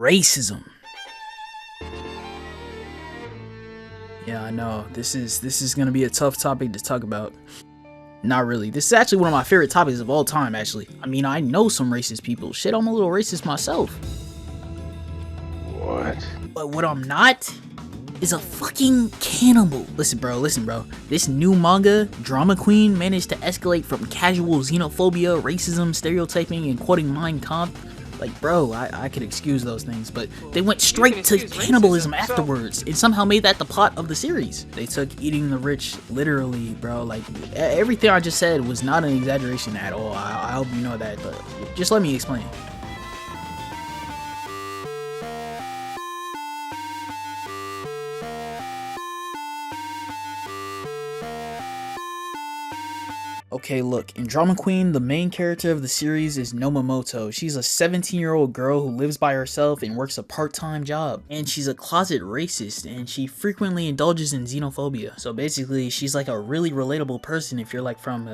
Racism. Yeah, I know. This is gonna be a tough topic to talk about. Not really. This is actually one of my favorite topics of all time, actually. I mean, I know some racist people. Shit, I'm a little racist myself. What? But what I'm not is a fucking cannibal. Listen, bro. This new manga, Drama Queen, managed to escalate from casual xenophobia, racism, stereotyping, and quoting Mein Kampf. Like, bro, I could excuse those things, but they went straight to cannibalism afterwards and somehow made that the plot of the series. They took eating the rich literally, bro. Like, everything I just said was not an exaggeration at all. I hope you know that, but just let me explain. Okay, look, in Drama Queen, the main character of the series is Nomomoto. She's a 17-year-old girl who lives by herself and works a part-time job. And she's a closet racist, and she frequently indulges in xenophobia. So basically, she's like a really relatable person if you're like from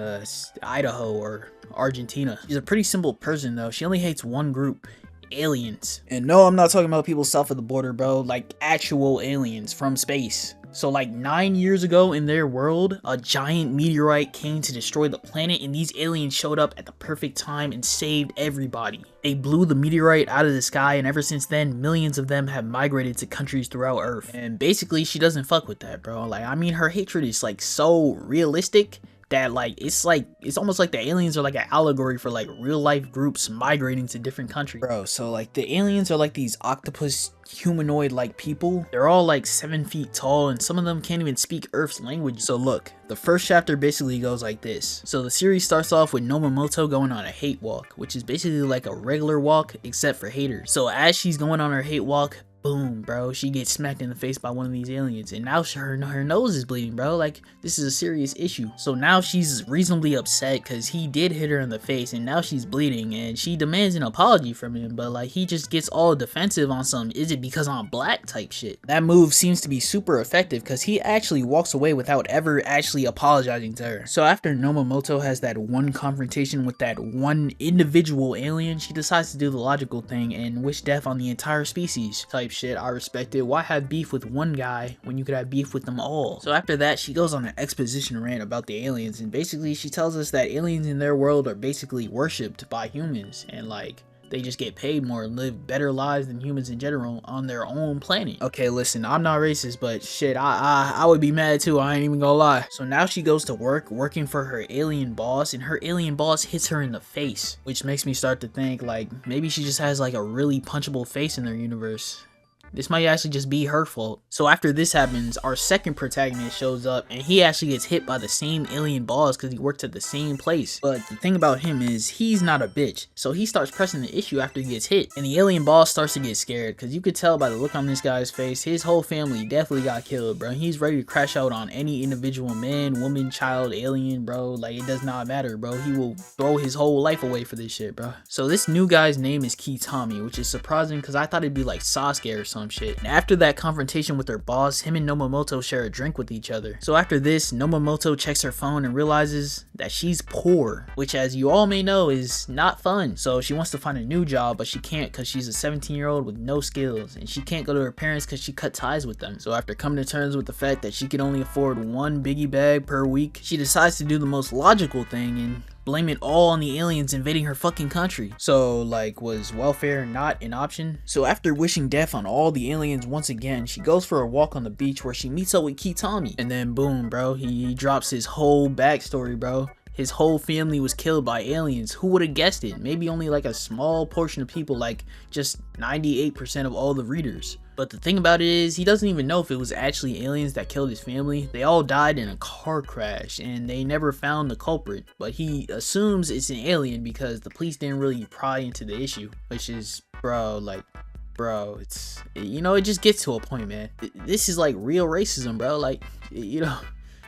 Idaho or Argentina. She's a pretty simple person though. She only hates one group. Aliens. And no, I'm not talking about people south of the border, bro. Like actual aliens from space. So like 9 years ago in their world, a giant meteorite came to destroy the planet and these aliens showed up at the perfect time and saved everybody. They blew the meteorite out of the sky and ever since then, millions of them have migrated to countries throughout Earth. And basically, she doesn't fuck with that, bro. Like, I mean, her hatred is like so realistic that it's almost like the aliens are like an allegory for like real life groups migrating to different countries, bro. So like the aliens are like these octopus humanoid like people. They're all like 7 feet tall and some of them can't even speak Earth's language. So look, the first chapter basically goes like this. So the series starts off with Nomomoto going on a hate walk, which is basically like a regular walk except for haters. So as she's going on her hate walk, boom, bro, she gets smacked in the face by one of these aliens and now her nose is bleeding, bro. Like, this is a serious issue. So now she's reasonably upset because he did hit her in the face and now she's bleeding and she demands an apology from him, but like he just gets all defensive on some "is it because I'm black" type shit. That move seems to be super effective because he actually walks away without ever actually apologizing to her. So after Nomomoto has that one confrontation with that one individual alien, she decides to do the logical thing and wish death on the entire species type shit. I respect it. Why have beef with one guy when you could have beef with them all? So after that, she goes on an exposition rant about the aliens and basically she tells us that aliens in their world are basically worshipped by humans and like they just get paid more and live better lives than humans in general on their own planet. Okay, listen, I'm not racist, but shit, I would be mad too, I ain't even gonna lie. So now she goes to work, working for her alien boss, and her alien boss hits her in the face, which makes me start to think like maybe she just has like a really punchable face in their universe. This might actually just be her fault. So after this happens, our second protagonist shows up and he actually gets hit by the same alien boss because he worked at the same place. But the thing about him is he's not a bitch. So he starts pressing the issue after he gets hit. And the alien boss starts to get scared because you could tell by the look on this guy's face, his whole family definitely got killed, bro. He's ready to crash out on any individual man, woman, child, alien, bro. Like, it does not matter, bro. He will throw his whole life away for this shit, bro. So this new guy's name is Kitami, which is surprising because I thought it'd be like Sasuke or something. Shit. And after that confrontation with her boss, him and Nomomoto share a drink with each other. So after this, Nomomoto checks her phone and realizes that she's poor, which as you all may know is not fun. So she wants to find a new job, but she can't because she's a 17-year-old with no skills and she can't go to her parents because she cut ties with them. So after coming to terms with the fact that she can only afford one biggie bag per week, she decides to do the most logical thing and blame it all on the aliens invading her fucking country. So like, was welfare not an option? So after wishing death on all the aliens once again, she goes for a walk on the beach where she meets up with Kitami. And then boom, bro, he drops his whole backstory, bro. His whole family was killed by aliens. Who would have guessed it? Maybe only like a small portion of people, like just 98% of all the readers. But the thing about it is, he doesn't even know if it was actually aliens that killed his family. They all died in a car crash and they never found the culprit. But he assumes it's an alien because the police didn't really pry into the issue. Which is, bro, it's, you know, it just gets to a point, man. This is like real racism, bro. Like, you know,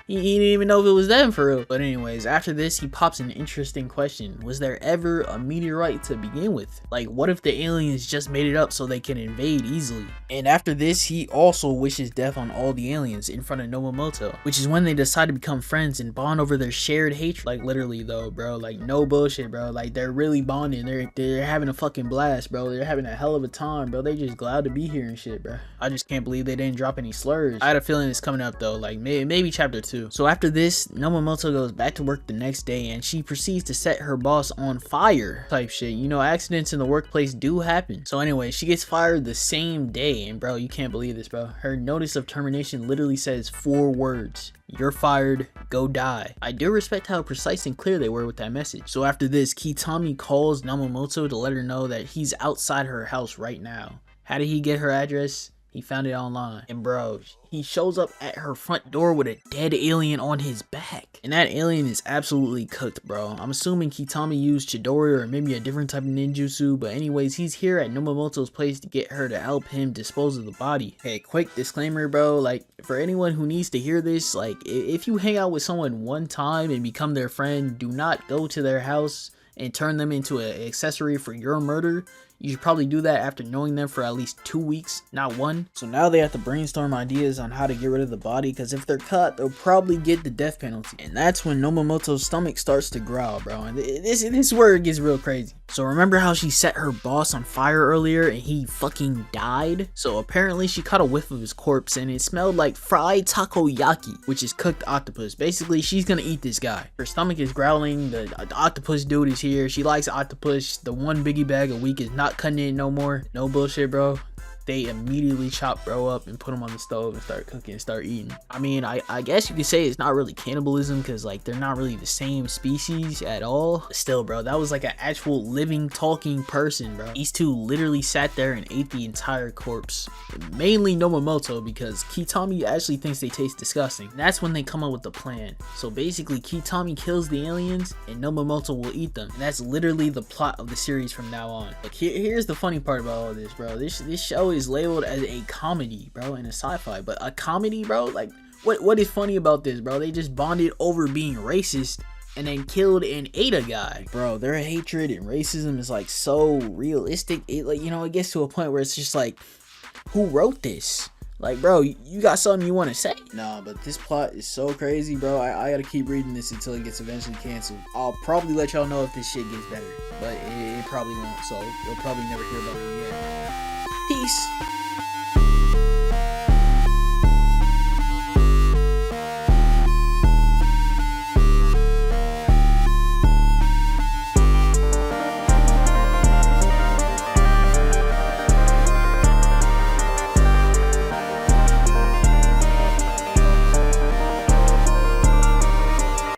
He didn't even know if it was them for real. But anyways, after this, he pops an interesting question. Was there ever a meteorite to begin with? Like, what if the aliens just made it up so they can invade easily? And after this, he also wishes death on all the aliens in front of Nobumoto, which is when they decide to become friends and bond over their shared hatred. Like, literally though, bro, like, no bullshit, bro. Like, they're really bonding. They're having a fucking blast, bro. They're having a hell of a time, bro. They just glad to be here and shit, bro. I just can't believe they didn't drop any slurs. I had a feeling it's coming up though, like maybe chapter 2. So after this, Nobumoto goes back to work the next day and she proceeds to set her boss on fire type shit. You know, accidents in the workplace do happen. So anyway, she gets fired the same day, and bro, you can't believe this, bro. Her notice of termination literally says 4 words. You're fired, go die. I do respect how precise and clear they were with that message. So after this, Kitami calls Nobumoto to let her know that he's outside her house right now. How did he get her address? He found it online. And bro, he shows up at her front door with a dead alien on his back. And that alien is absolutely cooked, bro. I'm assuming Kitami used Chidori or maybe a different type of ninjutsu. But anyways, he's here at Nobumoto's place to get her to help him dispose of the body. Hey, quick disclaimer, bro. Like, for anyone who needs to hear this, like, if you hang out with someone one time and become their friend, do not go to their house and turn them into an accessory for your murder. You should probably do that after knowing them for at least 2 weeks, not 1. So now they have to brainstorm ideas on how to get rid of the body, because if they're caught, they'll probably get the death penalty. And that's when Nobumoto's stomach starts to growl, bro. And this is where it gets real crazy. So remember how she set her boss on fire earlier and he fucking died? So apparently she caught a whiff of his corpse and it smelled like fried takoyaki, which is cooked octopus. Basically, she's gonna eat this guy. Her stomach is growling, the octopus dude is here. She likes octopus. The one biggie bag a week is not cutting it no more. No bullshit, bro. They immediately chop bro up and put him on the stove and start cooking and start eating. I mean, I guess you could say it's not really cannibalism because like they're not really the same species at all. But still, bro, that was like an actual living, talking person, bro. These two literally sat there and ate the entire corpse. Mainly Nobumoto, because Kitami actually thinks they taste disgusting. And that's when they come up with the plan. So basically, Kitami kills the aliens and Nobumoto will eat them. And that's literally the plot of the series from now on. Like here's the funny part about all this, bro. This show is labeled as a comedy, bro, and a sci-fi, but a comedy, bro. Like what is funny about this, bro? They just bonded over being racist and then killed and ate a guy, bro. Their hatred and racism is like so realistic. It, like, you know, it gets to a point where it's just like, who wrote this? Like, bro, you got something you want to say? Nah, but this plot is so crazy, bro. I gotta keep reading this until it gets eventually canceled. I'll probably let y'all know if this shit gets better, but it probably won't, so you'll probably never hear about it yet. Peace.